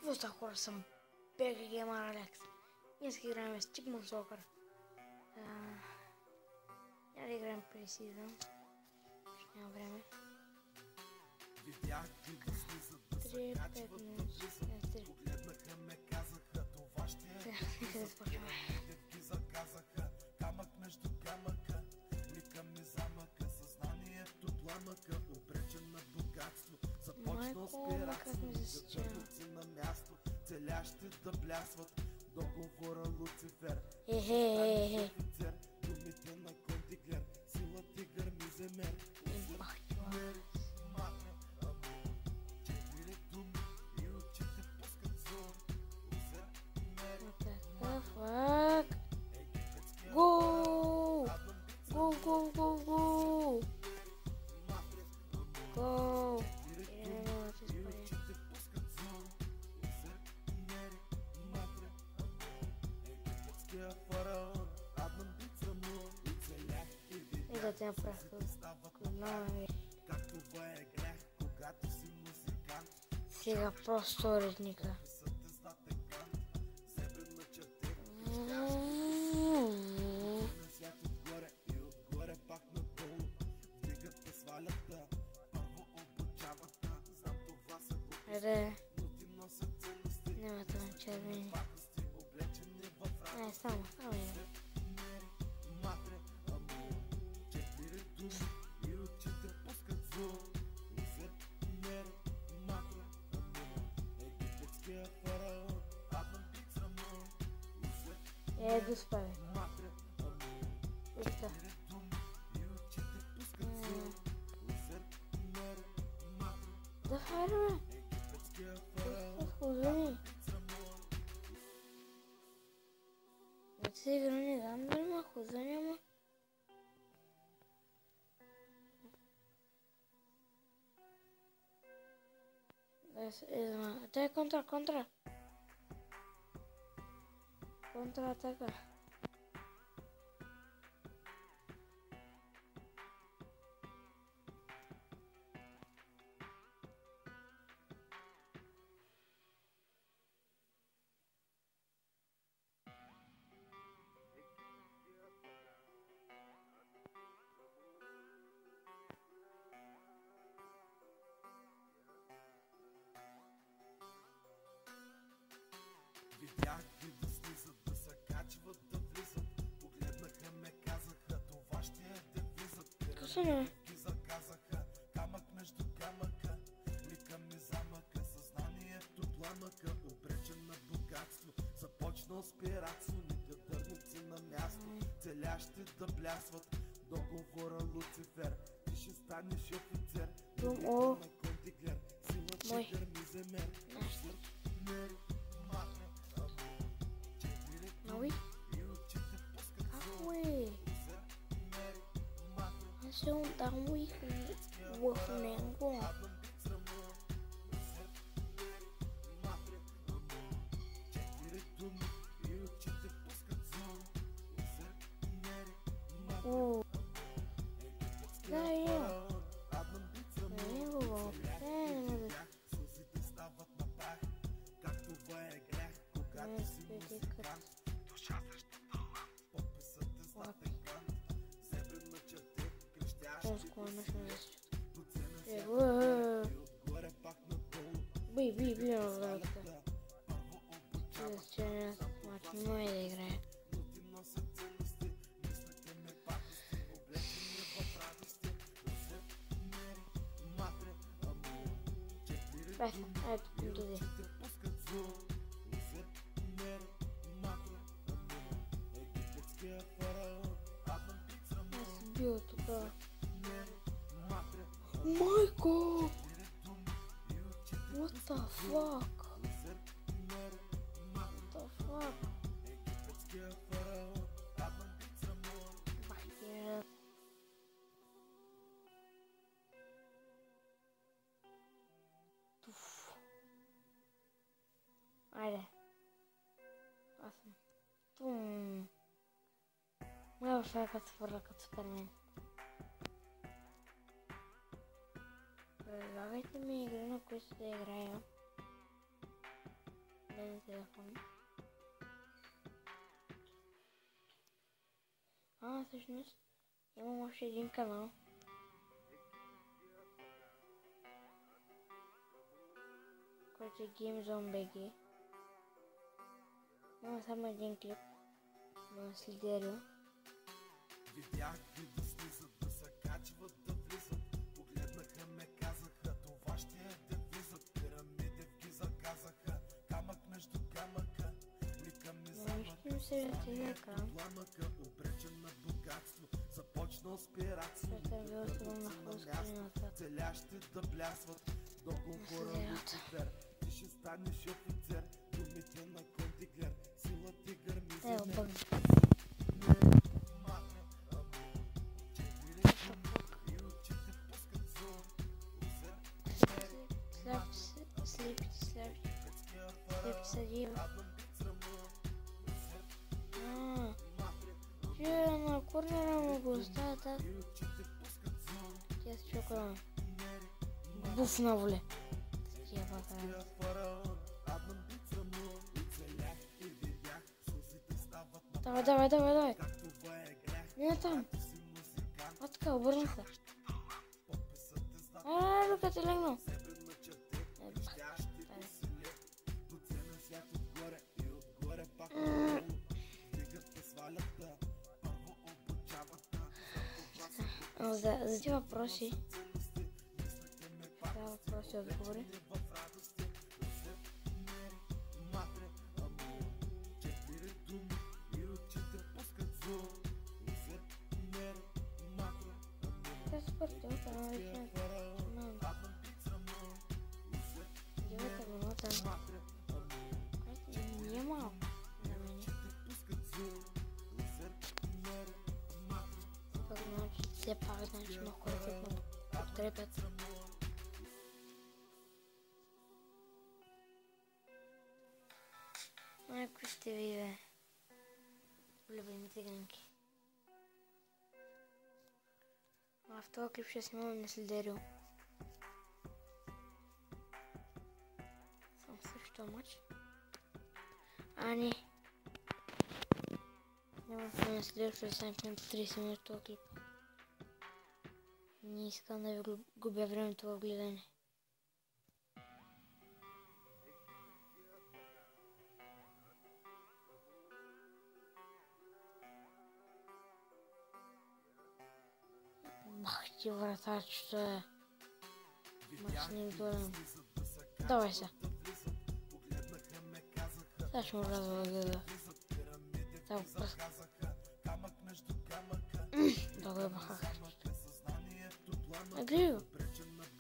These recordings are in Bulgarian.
Просто хора, съм Бега Геймър Алекс. Днес играем с Chipmunk Soccer. Няма да играем пресизън. Ще няма време. 3, 5 минути. Погледнаха ме, казаха, това ще е. Нека да започваме. Девки заказаха, камък между камъка. Лика ми замъка, съзнанието пламъка. Обречен на богатство, започнал с пиратство. Задържници на място, целящи да блясват. Договора Луцифер, офицер, думите на контиглер, сила тигър миземер. Четири думи и очите пускат зор. Гол! Гол, гол, гол, гол! Гол! Да те направя. Сега просто редника. Айде. Няма това червени. Не, само иде. Еду спавай. Ето. Да хайде, бе. Хузани. Вот се игра не дам дали ма хузани, ама. Дай контра. Контратака. Видях ги да слизат, да се качват, да влизат. Погледнаха ме, казаха, това ще е девизът. Ги заказаха, камък между камъка. Лика ми замъка, съзнанието пламъка. Обречен на богатство, започнал с пиратство. Некадърници на място, целящи да блясват. Договора Луцифер, ти ще станеш офицер. Думите на контиглер, сила тигър миземер. Sẽ không tao nguy buộc nén của đây no hay de играя. Сбил туда. Майко! What the fuck? Айде. Аз съм. Тум. Моя ще като се върна като Супермен. Предлагайте ми игри, на които да играя. за телефон. Всъщност имам още един канал. Който е GameZone.bg. Има само един клип на Слидерио. Видях ги да слизат, да се качват, да влизат. Погледнаха ме, казаха, това ще е девизът. Пирамиди в Гиза казаха, камък между камъка. Лика ми замъка, пламъка, обречен на богатство. Започнал с пиратство, целящи да блясват. Договора Люцифер, ти ще станеш офицер. Думите на Кондиглер, сила тигър мизер. На корнера му го оставя так. Тя се чукала. Буф на воле. Тия бака. Давай. Не там. Така, обърна се. Люка ти легнал. За тези въпроси отговори. Те са партиота на вечерта. Девета минута. Не е малко на мене. Все пак значи има хора, които ме подкрепят. Кои сте ви, бе? Любими циганки. В този клип ще снимам на Слидерио. Съм също мач. Не. Няма да снимам на Слидерио, ще снимам в 30 минути този клип. Не искам да ви губя времето в гледане. Бах ти вратарчето е. Мачник долен. Давай се. Сега ще му развала гледа. Сега го пръска. Да го е бахах. Гледай го.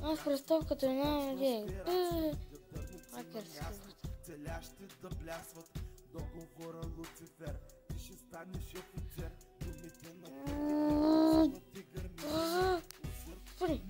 Аз представката е на гледай. Хакерски вратар. Целящи да блясват. Договора Люцифер, ти ще станеш офицер. Думите на тигър мизер. Спори.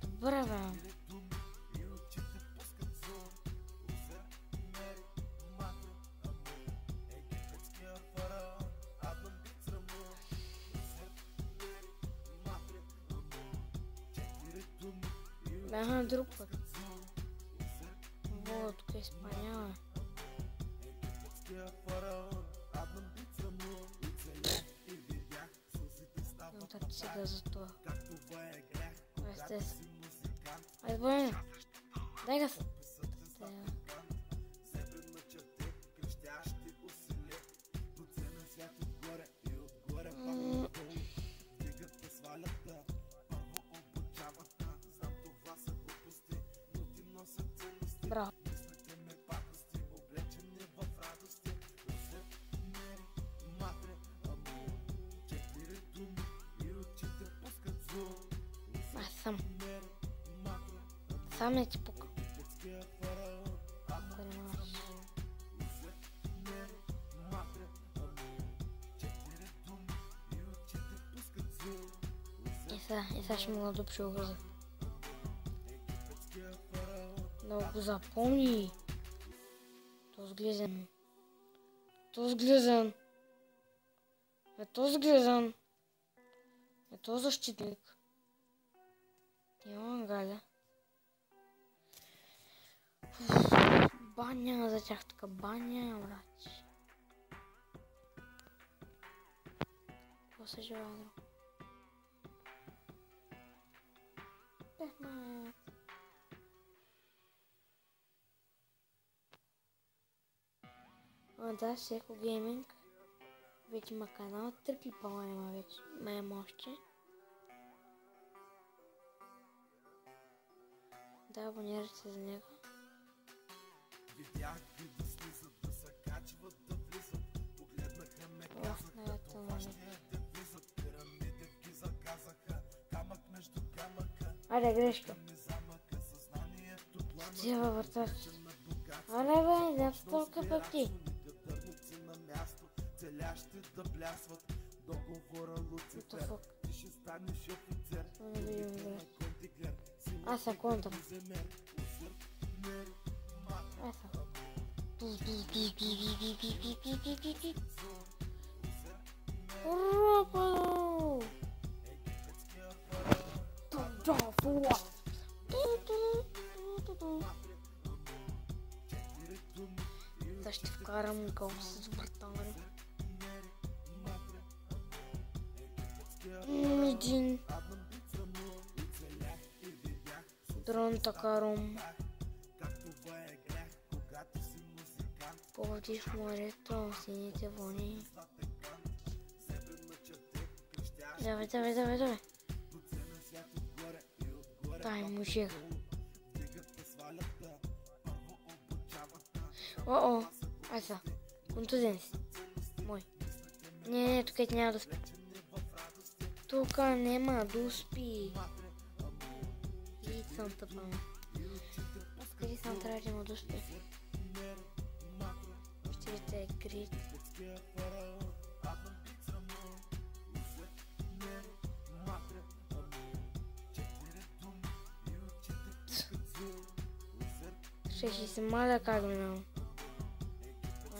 Добре, бе. Бяха друг път. Вот, тук изпълнява. Търчи сега за това. Айде, бойне. Дай газ. Браво. Аз сам не ти пука. И сега ще му надупша образа. Да го запомни. Този глезен. Този защитник. Няма галя. баня за тях, така баня, брат. Какво се желая друго? Пехмет. Да, Секо Гейминг. Вече има канал, трипли пала има вече, има още. Да, абонирайте се за него. Видях ги да слизат, да се качват, да влизат. Погледнаха ме, казаха, това ще е девизът. Пирамиди ги заказаха, камък между камъка. Аре, грешка. Ми замъка, съзнанието пламък. Тива въртач. Аре бе, не толкова пък ти. Дърници на място, целящи да блясват. Договора Луцифер, ти ще станеш офицер. Аз са контра. Аз са. Ропало! Да ще вкарам гол с вратари. Един. Дрон такаром. Поводиш морето в сините вълни. Давай, давай, давай, давай. Дай мужик. О-о, айса. Контузен си. Мой. Не, тук няма да спи. Тук няма да успи. И съм тъпа. Къде съм трябва да има да успи? Ще е грит. Ще се маля как минало.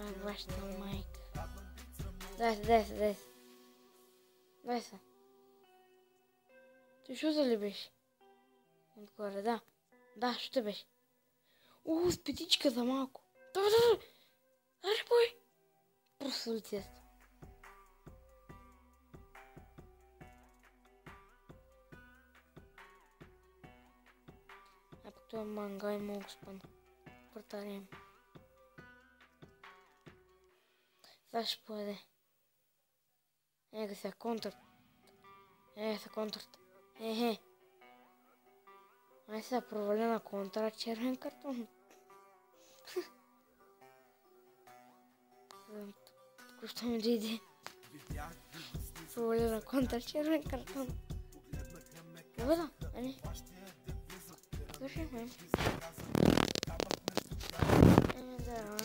Ай, вашата майка. Дай се. Дай се. Ти шута ли беше? Отгоре, да. Да, шута беше. С петичка за малко. Давай. Аре, бой. Просто лицеста. А пък това манга и мога спън. Вратарим. Сега ще поеде. Ега сега контрът. Ай сега проваля на контра, червен картон. Току-що ми дойде. Проваля на контра, червен картон. Добре, а не. Свършихме. Да.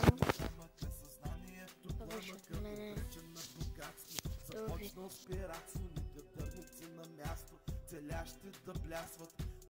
Това беше от мене. Добре. Целящи да блясват.